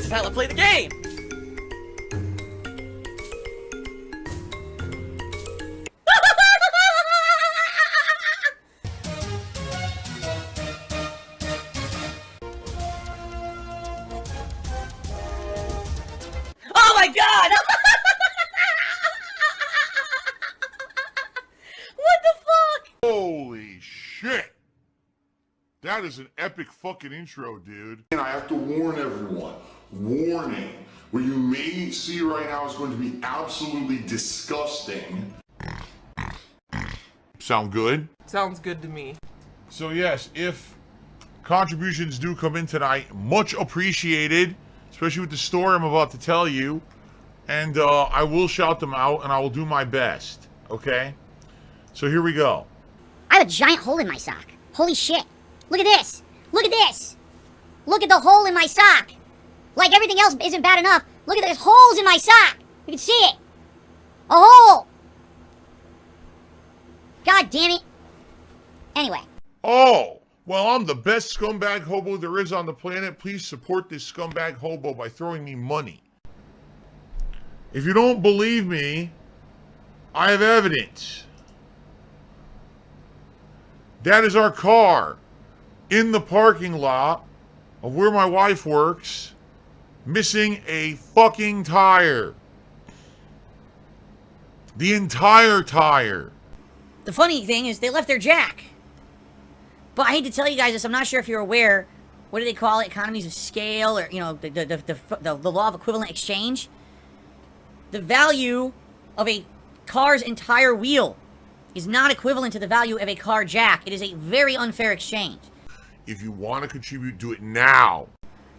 is how I play the game! Oh my god! What the fuck? Holy shit! That is an epic fucking intro, dude. And I have to warn everyone. Warning. What you may see right now is going to be absolutely disgusting. Sound good? Sounds good to me. So yes, if contributions do come in tonight, much appreciated, especially with the story I'm about to tell you. And I will shout them out, and I will do my best, okay? So here we go. I have a giant hole in my sock. Holy shit. Look at this. Look at this. Look at the hole in my sock. Like everything else isn't bad enough. Look at there's holes in my sock. You can see it. A hole. God damn it. Anyway. Oh, well, I'm the best scumbag hobo there is on the planet. Please support this scumbag hobo by throwing me money. If you don't believe me, I have evidence. That is our car in the parking lot of where my wife works, missing a fucking tire. The entire tire. The funny thing is they left their jack. But I hate to tell you guys this, I'm not sure if you're aware, what do they call it, economies of scale, or, you know, the law of equivalent exchange? The value of a car's entire wheel is not equivalent to the value of a car jack. It is a very unfair exchange. If you want to contribute, do it now.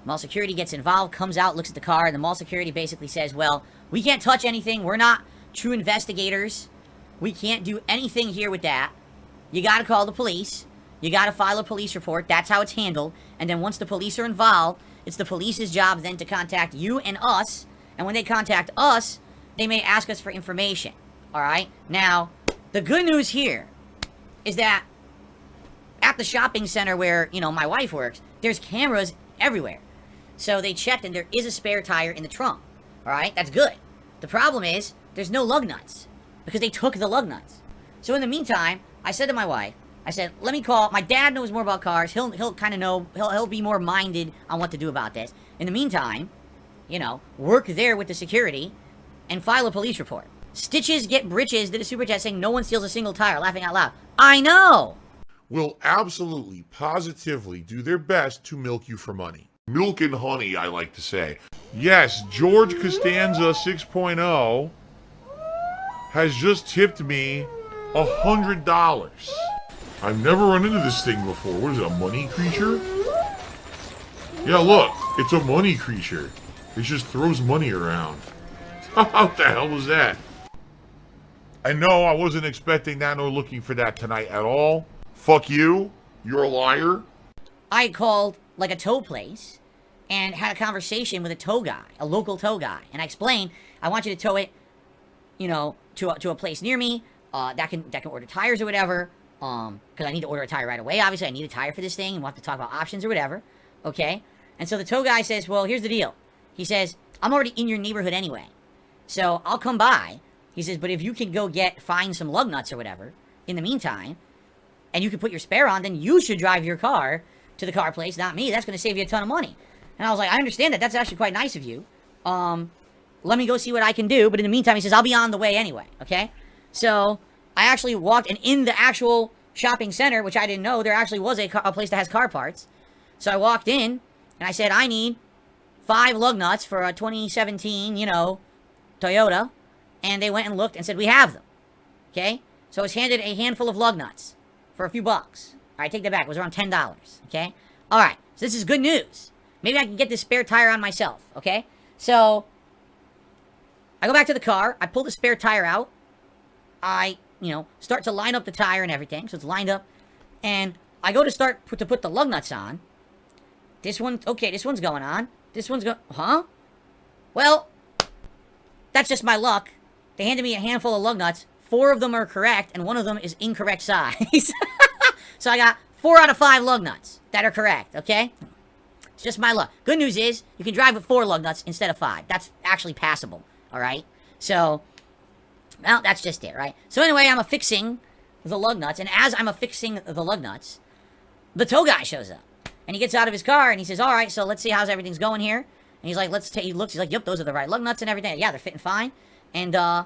Mall security gets involved, comes out, looks at the car, and the mall security basically says, well, we can't touch anything. We're not true investigators. We can't do anything here with that. You gotta call the police. You gotta file a police report. That's how it's handled. And then once the police are involved, it's the police's job then to contact you and us. And when they contact us, they may ask us for information. Alright? Now, the good news here is that at the shopping center where, you know, my wife works, there's cameras everywhere. So they checked and there is a spare tire in the trunk. Alright? That's good. The problem is, there's no lug nuts. Because they took the lug nuts. So in the meantime, I said to my wife, I said, let me call, my dad knows more about cars, he'll kind of know, he'll be more minded on what to do about this. In the meantime, you know, work there with the security and file a police report. Stitches get britches did a super chat saying no one steals a single tire, laughing out loud. I know! Will absolutely, positively do their best to milk you for money. Milk and honey, I like to say. Yes, George Costanza 6.0 has just tipped me $100. I've never run into this thing before. What is it, a money creature? Yeah, look, it's a money creature. It just throws money around. What the hell was that? I know I wasn't expecting that nor looking for that tonight at all. Fuck you. You're a liar. I called, like, a tow place and had a conversation with a tow guy, a local tow guy. And I explained, I want you to tow it, you know, to a place near me that can order tires or whatever. Because I need to order a tire right away. Obviously, I need a tire for this thing, and we'll have to talk about options or whatever. Okay? And so the tow guy says, well, here's the deal. He says, I'm already in your neighborhood anyway. So I'll come by. He says, but if you can go find some lug nuts or whatever in the meantime, and you can put your spare on, then you should drive your car to the car place, not me. That's going to save you a ton of money. And I was like, I understand that. That's actually quite nice of you. Let me go see what I can do. But in the meantime, he says, I'll be on the way anyway. Okay? So I actually walked, and in the actual shopping center, which I didn't know, there actually was a place that has car parts. So I walked in, and I said, I need 5 lug nuts for a 2017, you know, Toyota. And they went and looked and said, we have them. Okay? So I was handed a handful of lug nuts for a few bucks. Alright, take that back. It was around $10. Okay? Alright, so this is good news. Maybe I can get this spare tire on myself. Okay? So I go back to the car. I pull the spare tire out. I, you know, start to line up the tire and everything. So it's lined up. And I go to put the lug nuts on. This one, okay, this one's going on. This one's going, huh? Well, that's just my luck. They handed me a handful of lug nuts. 4 of them are correct, and 1 of them is incorrect size. So I got 4 out of 5 lug nuts that are correct, okay? It's just my luck. Good news is, you can drive with 4 lug nuts instead of 5. That's actually passable, alright? So, well, that's just it, right? So anyway, I'm affixing the lug nuts, and as I'm affixing the lug nuts, the tow guy shows up. And he gets out of his car, and he says, alright, so let's see how's everything's going here. And he's like, he looks, he's like, yep, those are the right lug nuts and everything. Yeah, they're fitting fine. And,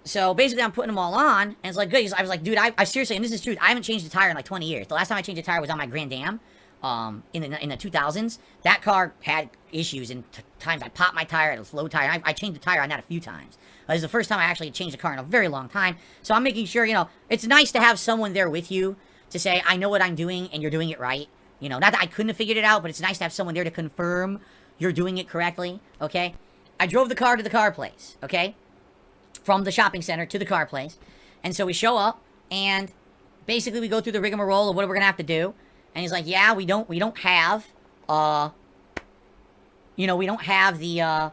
so basically I'm putting them all on, and it's like, good. I was like, dude, I seriously, and this is true, I haven't changed a tire in like 20 years. The last time I changed a tire was on my Grand Am, in the 2000s. That car had issues, and times I popped my tire, it was low tire. I changed the tire on that a few times. This is the first time I actually changed a car in a very long time. So I'm making sure, you know, it's nice to have someone there with you to say, I know what I'm doing, and you're doing it right. You know, not that I couldn't have figured it out, but it's nice to have someone there to confirm you're doing it correctly, okay? I drove the car to the car place, okay? From the shopping center to the car place. And so we show up, and basically we go through the rigmarole of what we're gonna have to do. And he's like, yeah, we don't have, you know, we don't have the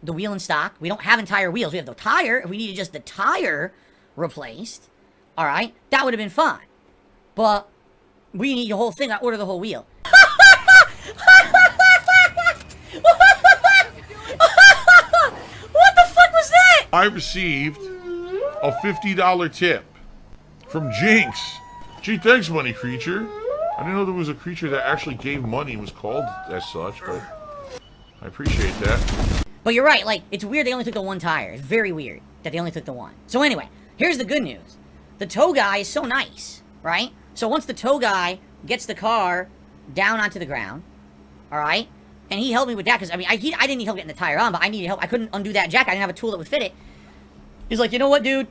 wheel in stock. We don't have entire wheels. We have the tire. If we needed just the tire replaced, alright, that would have been fine. But we need the whole thing. I order the whole wheel. What the fuck was that? I received a $50 tip from Jinx. Gee, thanks, money creature. I didn't know there was a creature that actually gave money and was called as such, but I appreciate that. But you're right, like, it's weird they only took the one tire. It's very weird that they only took the one. So anyway, here's the good news. The tow guy is so nice, right? So once the tow guy gets the car down onto the ground, alright? And he helped me with that, because, I mean, I didn't need help getting the tire on, but I needed help. I couldn't undo that jack. I didn't have a tool that would fit it. He's like, you know what, dude?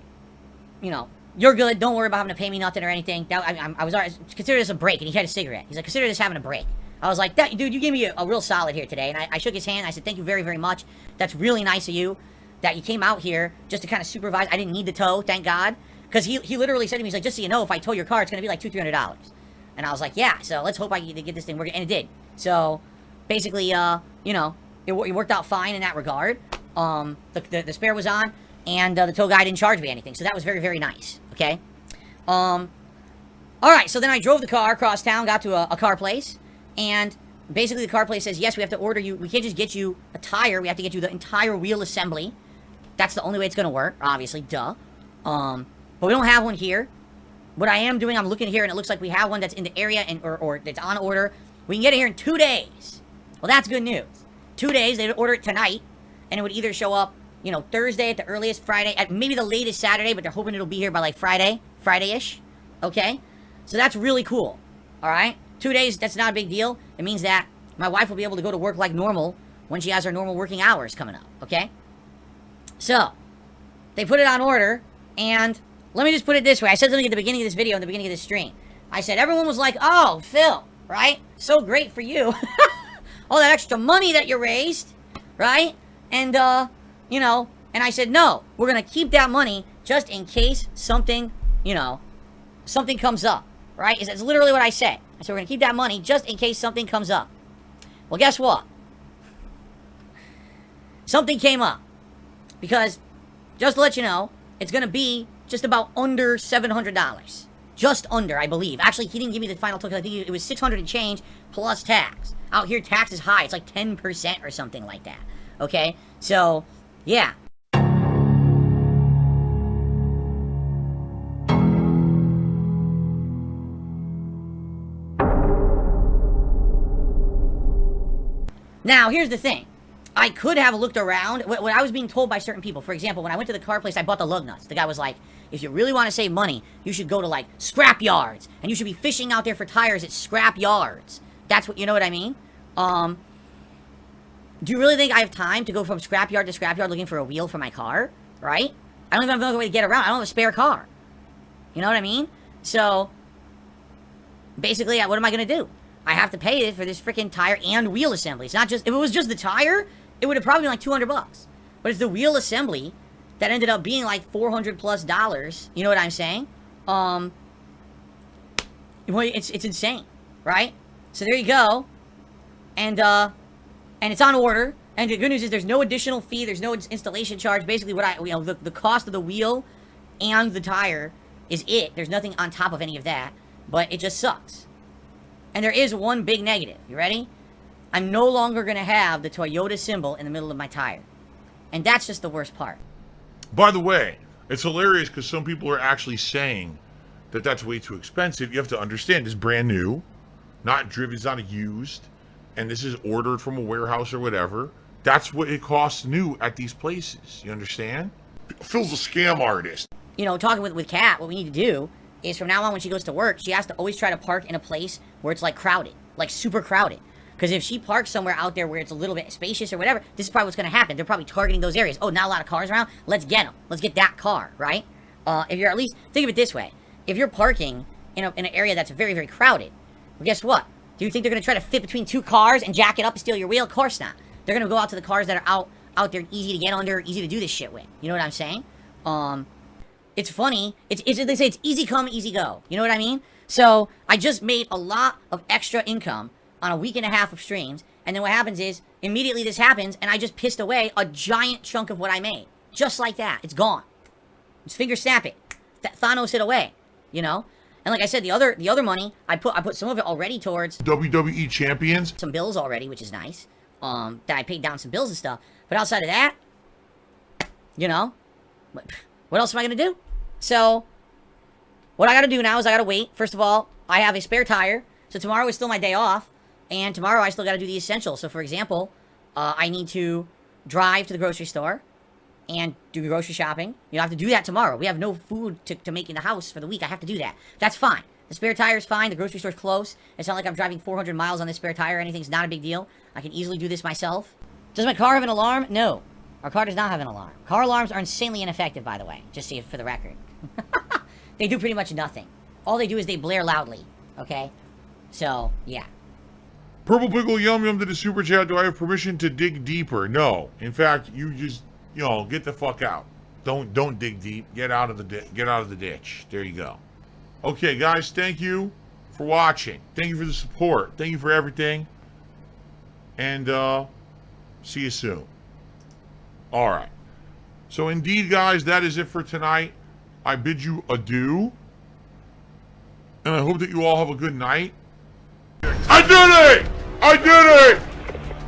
You know, you're good. Don't worry about having to pay me nothing or anything. That, I was alright. Consider this a break. And he had a cigarette. He's like, consider this having a break. I was like, dude, you gave me a real solid here today. And I shook his hand. I said, thank you very, very much. That's really nice of you that you came out here just to kind of supervise. I didn't need the tow, thank God. Because he literally said to me, he's like, just so you know, if I tow your car, it's going to be like $200-300. And I was like, yeah, so let's hope I get this thing working. And it did. So, basically, you know, it worked out fine in that regard. The spare was on, and the tow guy didn't charge me anything. So that was very, very nice, okay? Alright, so then I drove the car across town, got to a car place, and basically the car place says, yes, we have to order you, we can't just get you a tire, we have to get you the entire wheel assembly. That's the only way it's gonna work, obviously, duh. But we don't have one here. What I am doing, I'm looking here, and it looks like we have one that's in the area, and or that's on order. We can get it here in 2 days. Well, that's good news. 2 days, they'd order it tonight, and it would either show up, you know, Thursday at the earliest, Friday, at maybe the latest Saturday, but they're hoping it'll be here by, like, Friday-ish, okay? So that's really cool, alright? 2 days, that's not a big deal. It means that my wife will be able to go to work like normal when she has her normal working hours coming up, okay? So, they put it on order, and let me just put it this way. I said something at the beginning of this video, in the beginning of this stream. I said, everyone was like, oh, Phil, right? So great for you. All that extra money that you raised, right? And, you know, and I said, no, we're going to keep that money just in case something, you know, something comes up, right? It's literally what I said. I said, we're going to keep that money just in case something comes up. Well, guess what? Something came up. Because, just to let you know, it's going to be just about under $700. Just under, I believe. Actually, he didn't give me the final total. I think it was 600 and change plus tax. Out here, tax is high. It's like 10% or something like that. Okay? So, yeah. Now, here's the thing. I could have looked around. What I was being told by certain people, for example, when I went to the car place, I bought the lug nuts. The guy was like, if you really want to save money, you should go to, like, scrap yards. And you should be fishing out there for tires at scrap yards. That's what, you know what I mean? Do you really think I have time to go from scrap yard to scrap yard looking for a wheel for my car? Right? I don't even have another way to get around. I don't have a spare car. You know what I mean? So, basically, what am I going to do? I have to pay it for this freaking tire and wheel assembly. It's not just, if it was just the tire, it would have probably been like $200. But it's the wheel assembly that ended up being like $400+. You know what I'm saying? It's insane, right? So there you go. And it's on order. And the good news is there's no additional fee. There's no installation charge. Basically, the cost of the wheel and the tire is it. There's nothing on top of any of that. But it just sucks. And there is one big negative. You ready? I'm no longer going to have the Toyota symbol in the middle of my tire. And that's just the worst part. By the way, it's hilarious because some people are actually saying that that's way too expensive. You have to understand, it's brand new, not driven, it's not used, and this is ordered from a warehouse or whatever. That's what it costs new at these places. You understand? Phil's a scam artist. You know, talking with Kat, what we need to do is from now on when she goes to work, she has to always try to park in a place where it's like crowded, like super crowded. Because if she parks somewhere out there where it's a little bit spacious or whatever, this is probably what's going to happen. They're probably targeting those areas. Oh, not a lot of cars around? Let's get them. Let's get that car, right? If you're at least, think of it this way. If you're parking in an area that's very, very crowded, well, guess what? Do you think they're going to try to fit between two cars and jack it up and steal your wheel? Of course not. They're going to go out to the cars that are out there, easy to get under, easy to do this shit with. You know what I'm saying? It's funny. They say it's easy come, easy go. You know what I mean? So, I just made a lot of extra income on a week and a half of streams, and then what happens is, immediately this happens, and I just pissed away a giant chunk of what I made. Just like that. It's gone. Just finger snap it. Thanos it away. You know? And like I said, the other money, I put some of it already towards WWE champions. some bills already, which is nice. That I paid down some bills and stuff. But outside of that, you know, what else am I gonna do? So, what I gotta do now is I gotta wait. First of all, I have a spare tire, so tomorrow is still my day off. And tomorrow I still got to do the essentials. So, for example, I need to drive to the grocery store and do grocery shopping. You know, I have to do that tomorrow. We have no food to make in the house for the week. I have to do that. That's fine. The spare tire is fine. The grocery store's close. It's not like I'm driving 400 miles on this spare tire or anything. It's not a big deal. I can easily do this myself. Does my car have an alarm? No. Our car does not have an alarm. Car alarms are insanely ineffective, by the way. Just see it for the record. They do pretty much nothing. All they do is they blare loudly. Okay? So, yeah. Purple Pickle Yum Yum did a super chat. Do I have permission to dig deeper? No. In fact, you just, you know, get the fuck out. Don't dig deep. Get out of the ditch. There you go. Okay, guys, thank you for watching. Thank you for the support. Thank you for everything. And see you soon. All right. So indeed, guys, that is it for tonight. I bid you adieu. And I hope that you all have a good night. I did it! I did it!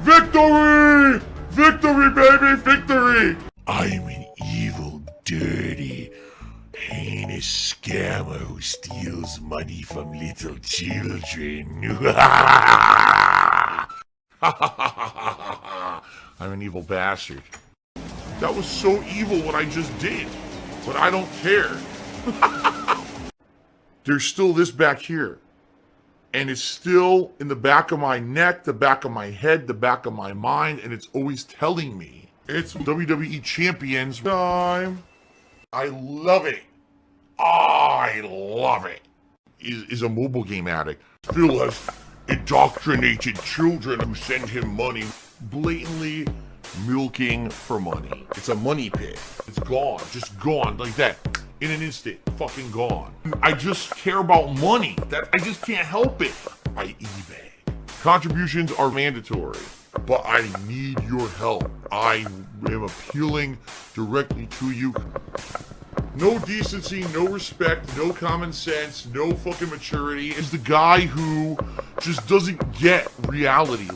Victory! Victory, baby! Victory! I'm an evil, dirty, heinous scammer who steals money from little children. I'm an evil bastard. That was so evil what I just did. But I don't care. There's still this back here. And it's still in the back of my neck, the back of my head, the back of my mind, and it's always telling me it's WWE Champions time. I love it. I love it. Is a mobile game addict. Phil has indoctrinated children who send him money, blatantly milking for money. It's a money pit. It's gone, just gone like that. In an instant, fucking gone. I just care about money. I just can't help it. I eBay. Contributions are mandatory, but I need your help. I am appealing directly to you. No decency, no respect, no common sense, no fucking maturity. Is the guy who just doesn't get reality.